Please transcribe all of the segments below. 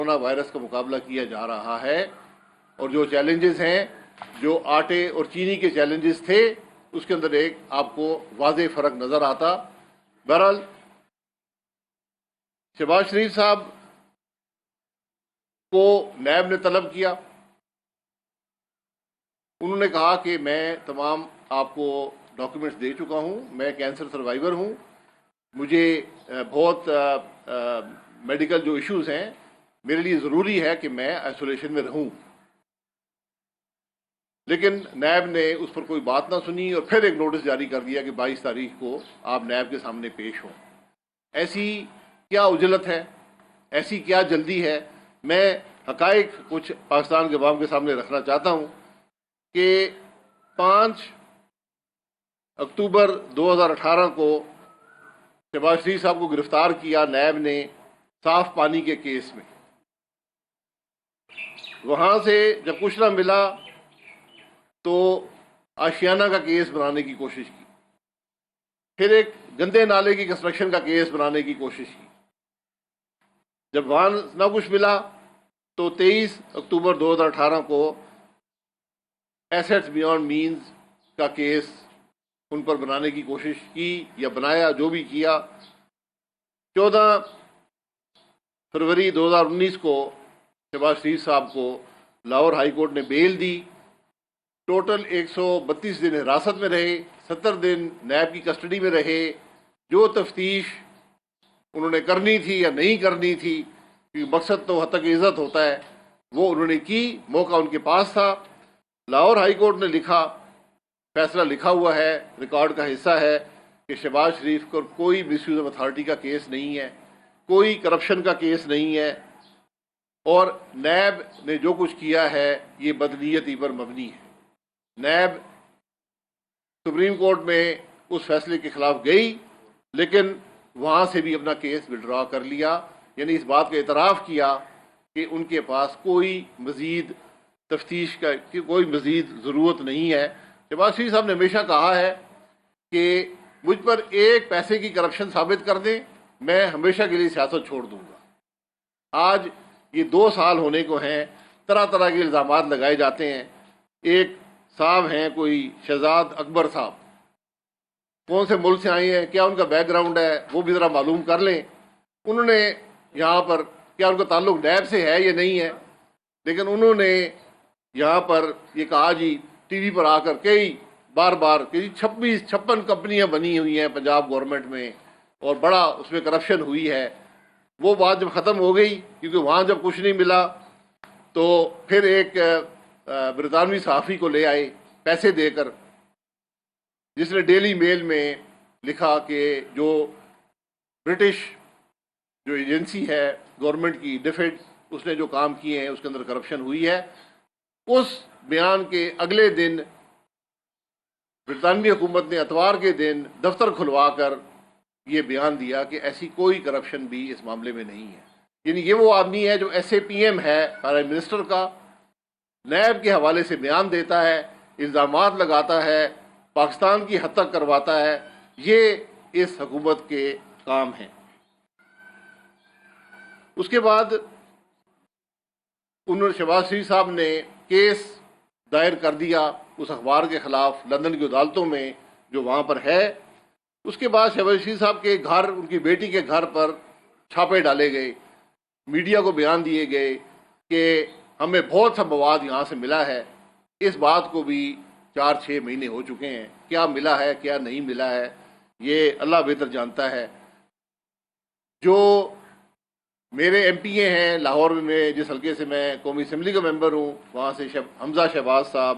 Corona virus کا مقابلہ کیا جا رہا ہے، اور جو چیلنجز ہیں، جو آٹے اور چینی کے چیلنجز تھے، اس کے اندر ایک آپ کو واضح فرق نظر آتا۔ بہرحال شہباز شریف صاحب کو نیب نے طلب کیا، انہوں نے کہا کہ میں تمام آپ کو ڈاکیومنٹس دے چکا ہوں، میں کینسر سروائیور ہوں، مجھے بہت میڈیکل جو ایشوز ہیں، میرے لیے ضروری ہے کہ میں آئسولیشن میں رہوں۔ لیکن نیب نے اس پر کوئی بات نہ سنی اور پھر ایک نوٹس جاری کر دیا کہ 22 تاریخ کو آپ نیب کے سامنے پیش ہوں۔ ایسی کیا عجلت ہے، ایسی کیا جلدی ہے؟ میں حقائق کچھ پاکستان کے عوام کے سامنے رکھنا چاہتا ہوں کہ 5 اکتوبر 2018 کو شہباز شریف صاحب کو گرفتار کیا نیب نے صاف پانی کے کیس میں۔ وہاں سے جب کچھ نہ ملا تو آشیانہ کا کیس بنانے کی کوشش کی، پھر ایک گندے نالے کی کنسٹرکشن کا کیس بنانے کی کوشش کی۔ جب وہاں نہ کچھ ملا تو 23 اکتوبر 2018 کو ایسٹس بیانڈ مینز کا کیس ان پر بنانے کی کوشش کی یا بنایا، جو بھی کیا۔ 14 فروری 2019 کو شہباز شریف صاحب کو لاہور ہائی کورٹ نے بیل دی، ٹوٹل 132 دن حراست میں رہے، 70 دن نیب کی کسٹڈی میں رہے۔ جو تفتیش انہوں نے کرنی تھی یا نہیں کرنی تھی، کیونکہ مقصد تو حد تک عزت ہوتا ہے، وہ انہوں نے کی، موقع ان کے پاس تھا۔ لاہور ہائی کورٹ نے لکھا، فیصلہ لکھا ہوا ہے، ریکارڈ کا حصہ ہے کہ شہباز شریف کو کوئی مس یوز آف اتھارٹی کا کیس نہیں ہے، کوئی کرپشن کا کیس نہیں ہے، اور نیب نے جو کچھ کیا ہے یہ بدنیتی پر مبنی ہے۔ نیب سپریم کورٹ میں اس فیصلے کے خلاف گئی، لیکن وہاں سے بھی اپنا کیس وڈرا کر لیا، یعنی اس بات کا اعتراف کیا کہ ان کے پاس کوئی مزید تفتیش کا کوئی مزید ضرورت نہیں ہے۔ شہباز شریف صاحب نے ہمیشہ کہا ہے کہ مجھ پر ایک پیسے کی کرپشن ثابت کر دیں، میں ہمیشہ کے لیے سیاست چھوڑ دوں گا۔ آج یہ 2 سال ہونے کو ہیں، طرح طرح کے الزامات لگائے جاتے ہیں۔ ایک صاحب ہیں کوئی شہزاد اکبر صاحب، کون سے ملک سے آئے ہیں، کیا ان کا بیک گراؤنڈ ہے، وہ بھی ذرا معلوم کر لیں۔ انہوں نے یہاں پر کیا ان کا تعلق نیب سے ہے یا نہیں ہے، لیکن انہوں نے یہاں پر یہ کہا جی ٹی وی پر آ کر کئی بار کہ 56 کمپنیاں بنی ہوئی ہیں پنجاب گورنمنٹ میں اور بڑا اس میں کرپشن ہوئی ہے۔ وہ بات جب ختم ہو گئی، کیونکہ وہاں جب کچھ نہیں ملا تو پھر ایک برطانوی صحافی کو لے آئے پیسے دے کر، جس نے ڈیلی میل میں لکھا کہ جو برٹش جو ایجنسی ہے گورنمنٹ کی ڈیفڈ، اس نے جو کام کیے ہیں اس کے اندر کرپشن ہوئی ہے۔ اس بیان کے اگلے دن برطانوی حکومت نے اتوار کے دن دفتر کھلوا کر یہ بیان دیا کہ ایسی کوئی کرپشن بھی اس معاملے میں نہیں ہے۔ یعنی یہ وہ آدمی ہے جو ایس اے پی ایم ہے پرائم منسٹر کا، نیب کے حوالے سے بیان دیتا ہے، الزامات لگاتا ہے، پاکستان کی حد تک کرواتا ہے۔ یہ اس حکومت کے کام ہیں۔ اس کے بعد انہوں نے شہباز شریف صاحب نے کیس دائر کر دیا اس اخبار کے خلاف لندن کی عدالتوں میں جو وہاں پر ہے۔ اس کے بعد شہباز شریف صاحب کے گھر، ان کی بیٹی کے گھر پر چھاپے ڈالے گئے، میڈیا کو بیان دیے گئے کہ ہمیں بہت سا مواد یہاں سے ملا ہے۔ اس بات کو بھی 4-6 مہینے ہو چکے ہیں، کیا ملا ہے کیا نہیں ملا ہے یہ اللہ بہتر جانتا ہے۔ جو میرے ایم پی اے ہیں لاہور میں، جس حلقے سے میں قومی اسمبلی کا ممبر ہوں، وہاں سے حمزہ شہباز صاحب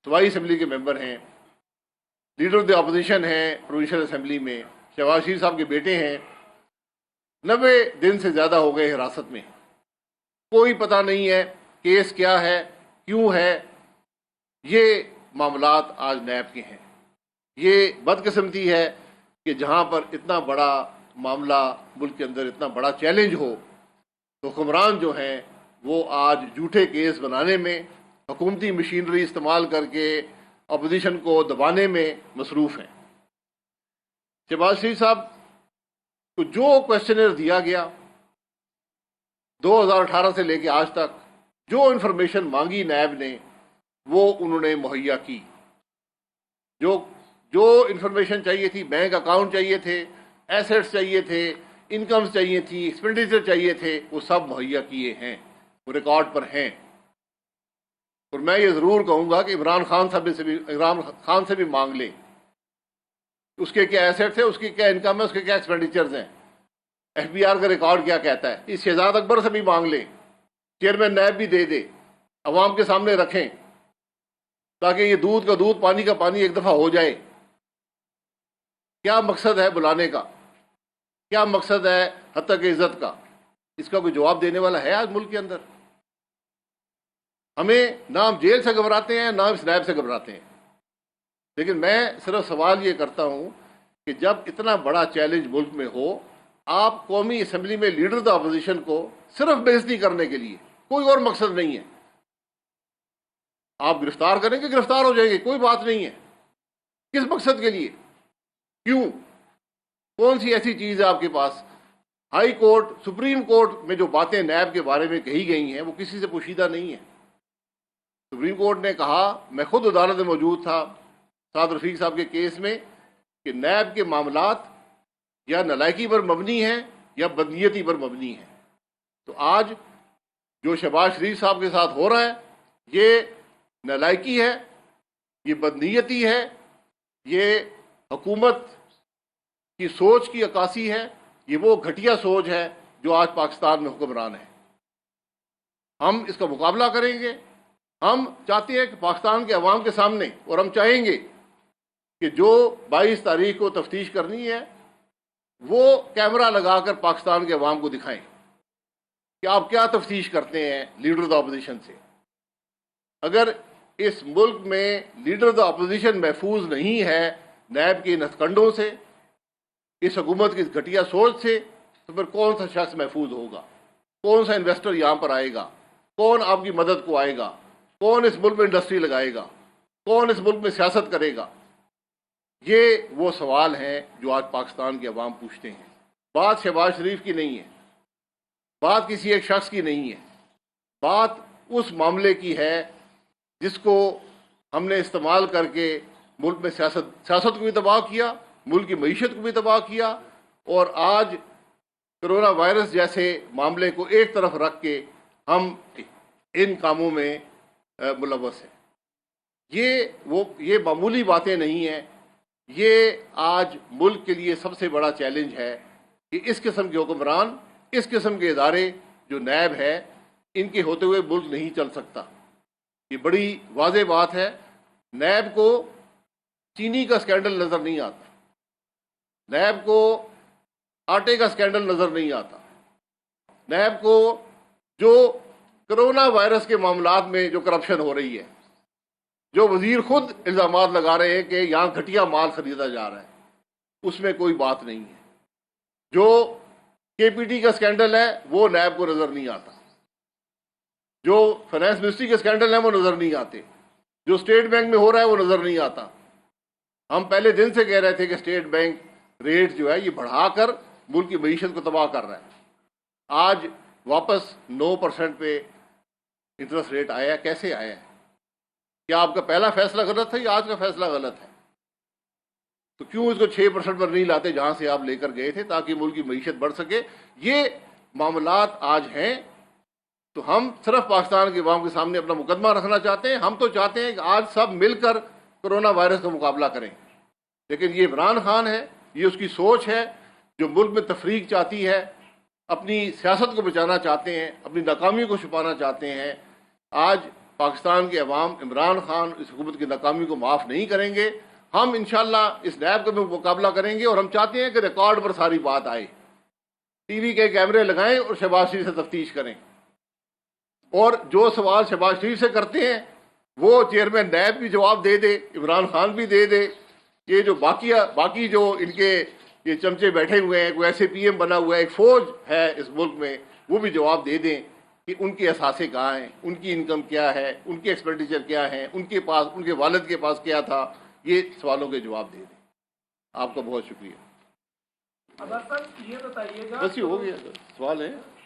صوبائی اسمبلی کے ممبر ہیں، لیڈر آف دی اپوزیشن ہیں پروونشل اسمبلی میں، شہباز شریف صاحب کے بیٹے ہیں، 90 دن سے زیادہ ہو گئے حراست میں، کوئی پتہ نہیں ہے کیس کیا ہے، کیوں ہے۔ یہ معاملات آج نیب کے ہیں۔ یہ بدقسمتی ہے کہ جہاں پر اتنا بڑا معاملہ ملک کے اندر اتنا بڑا چیلنج ہو، تو حکمران جو ہیں وہ آج جھوٹے کیس بنانے میں، حکومتی مشینری استعمال کر کے اپوزیشن کو دبانے میں مصروف ہیں۔ شہباز شریف صاحب کو جو کویسچنر دیا گیا 2018 سے لے کے آج تک جو انفارمیشن مانگی نیب نے وہ انہوں نے مہیا کی. جو انفارمیشن چاہیے تھی، بینک اکاؤنٹ چاہیے تھے، ایسیٹس چاہیے تھے، انکمز چاہیے تھی، ایکسپینڈیچر چاہیے تھے، وہ سب مہیا کیے ہیں، وہ ریکارڈ پر ہیں. اور میں یہ ضرور کہوں گا کہ عمران خان سے بھی مانگ لیں اس کے کیا ایسیٹس ہیں، اس کی کیا انکم ہے، اس کے کیا ایکسپینڈیچرز ہیں، ایف بی آر کا ریکارڈ کیا کہتا ہے. اس شہزاد اکبر سے بھی مانگ لیں، چیئرمین نیب بھی دے دے، عوام کے سامنے رکھیں تاکہ یہ دودھ کا دودھ پانی کا پانی ایک دفعہ ہو جائے. کیا مقصد ہے بلانے کا، کیا مقصد ہے حتیٰ کہ عزت کا؟ اس کا کوئی جواب دینے والا ہے آج ملک کے اندر؟ ہمیں نہ ہم جیل سے گھبراتے ہیں، نہ ہم نیب سے گھبراتے ہیں. لیکن میں صرف سوال یہ کرتا ہوں کہ جب اتنا بڑا چیلنج ملک میں ہو، آپ قومی اسمبلی میں لیڈر آف اپوزیشن کو صرف بےعزتی کرنے کے لیے، کوئی اور مقصد نہیں ہے. آپ گرفتار کریں گے، گرفتار ہو جائیں گے، کوئی بات نہیں ہے. کس مقصد کے لیے؟ کیوں؟ کون سی ایسی چیز ہے آپ کے پاس؟ ہائی کورٹ، سپریم کورٹ میں جو باتیں نیب کے بارے میں کہی گئی ہیں وہ کسی سے پوشیدہ نہیں ہیں. سپریم کورٹ نے کہا، میں خود عدالت میں موجود تھا سعد رفیق صاحب کے کیس میں، کہ نیب کے معاملات یا نالائکی پر مبنی ہیں یا بدنیتی پر مبنی ہیں. تو آج جو شہباز شریف صاحب کے ساتھ ہو رہا ہے یہ نالائکی ہے، یہ بدنیتی ہے، یہ حکومت کی سوچ کی عکاسی ہے، یہ وہ گھٹیا سوچ ہے جو آج پاکستان میں حکمران ہے. ہم اس کا مقابلہ کریں گے. ہم چاہتے ہیں کہ پاکستان کے عوام کے سامنے، اور ہم چاہیں گے کہ جو 22 تاریخ کو تفتیش کرنی ہے وہ کیمرہ لگا کر پاکستان کے عوام کو دکھائیں کہ آپ کیا تفتیش کرتے ہیں لیڈر آف اپوزیشن سے. اگر اس ملک میں لیڈر آف اپوزیشن محفوظ نہیں ہے نیب کے ان ہتھکنڈوں سے، اس حکومت کی گھٹیا سوچ سے، تو پھر کون سا شخص محفوظ ہوگا؟ کون سا انویسٹر یہاں پر آئے گا؟ کون آپ کی مدد کو آئے گا؟ کون اس ملک میں انڈسٹری لگائے گا؟ کون اس ملک میں سیاست کرے گا؟ یہ وہ سوال ہیں جو آج پاکستان کے عوام پوچھتے ہیں. بات شہباز شریف کی نہیں ہے، بات کسی ایک شخص کی نہیں ہے، بات اس معاملے کی ہے جس کو ہم نے استعمال کر کے ملک میں سیاست کو بھی تباہ کیا، ملک کی معیشت کو بھی تباہ کیا، اور آج کرونا وائرس جیسے معاملے کو ایک طرف رکھ کے ہم ان کاموں میں ملوث ہیں. یہ معمولی باتیں نہیں ہیں. یہ آج ملک کے لیے سب سے بڑا چیلنج ہے کہ اس قسم کے حکمران، اس قسم کے ادارے جو نیب ہے، ان کے ہوتے ہوئے ملک نہیں چل سکتا. یہ بڑی واضح بات ہے. نیب کو چینی کا سکینڈل نظر نہیں آتا، نیب کو آٹے کا سکینڈل نظر نہیں آتا، نیب کو جو کرونا وائرس کے معاملات میں جو کرپشن ہو رہی ہے، جو وزیر خود الزامات لگا رہے ہیں کہ یہاں گھٹیا مال خریدا جا رہا ہے، اس میں کوئی بات نہیں ہے. جو کے پی ٹی کا سکینڈل ہے وہ نیب کو نظر نہیں آتا، جو فائنانس منسٹری کے سکینڈل ہیں وہ نظر نہیں آتے، جو اسٹیٹ بینک میں ہو رہا ہے وہ نظر نہیں آتا. ہم پہلے دن سے کہہ رہے تھے کہ اسٹیٹ بینک ریٹ جو ہے یہ بڑھا کر ملک کی معیشت کو تباہ کر رہا ہے. آج واپس 9% پہ انٹرسٹ ریٹ آیا ہے. کیسے آیا ہے؟ کیا آپ کا پہلا فیصلہ غلط تھا یا آج کا فیصلہ غلط ہے؟ تو کیوں اس کو 6% پر نہیں لاتے جہاں سے آپ لے کر گئے تھے تاکہ ملک کی معیشت بڑھ سکے؟ یہ معاملات آج ہیں. تو ہم صرف پاکستان کے عوام کے سامنے اپنا مقدمہ رکھنا چاہتے ہیں. ہم تو چاہتے ہیں کہ آج سب مل کر کرونا وائرس کا مقابلہ کریں، لیکن یہ عمران خان ہے، یہ اس کی سوچ ہے جو ملک میں تفریق چاہتی ہے، اپنی سیاست کو بچانا چاہتے ہیں، اپنی ناکامی کو چھپانا چاہتے ہیں. آج پاکستان کے عوام عمران خان اس حکومت کی ناکامی کو معاف نہیں کریں گے. ہم انشاءاللہ اس نیب کا بھی مقابلہ کریں گے، اور ہم چاہتے ہیں کہ ریکارڈ پر ساری بات آئے، ٹی وی کے کیمرے لگائیں اور شہباز شریف سے تفتیش کریں، اور جو سوال شہباز شریف سے کرتے ہیں وہ چیئرمین نیب بھی جواب دے دے، عمران خان بھی دے دے. یہ جو باقی جو ان کے یہ چمچے بیٹھے ہوئے ہیں، کوئی ایسے پی ایم بنا ہوا ہے، ایک فوج ہے اس ملک میں، وہ بھی جواب دے دیں کہ ان کے اثاثے کہاں ہیں، ان کی انکم کیا ہے، ان کے ایکسپینڈیچر کیا ہیں، ان کے پاس، ان کے والد کے پاس کیا تھا. یہ سوالوں کے جواب دے دیں. آپ کا بہت شکریہ. سر یہ بتائیے گا، بس یہ ہو گیا سوال ہے.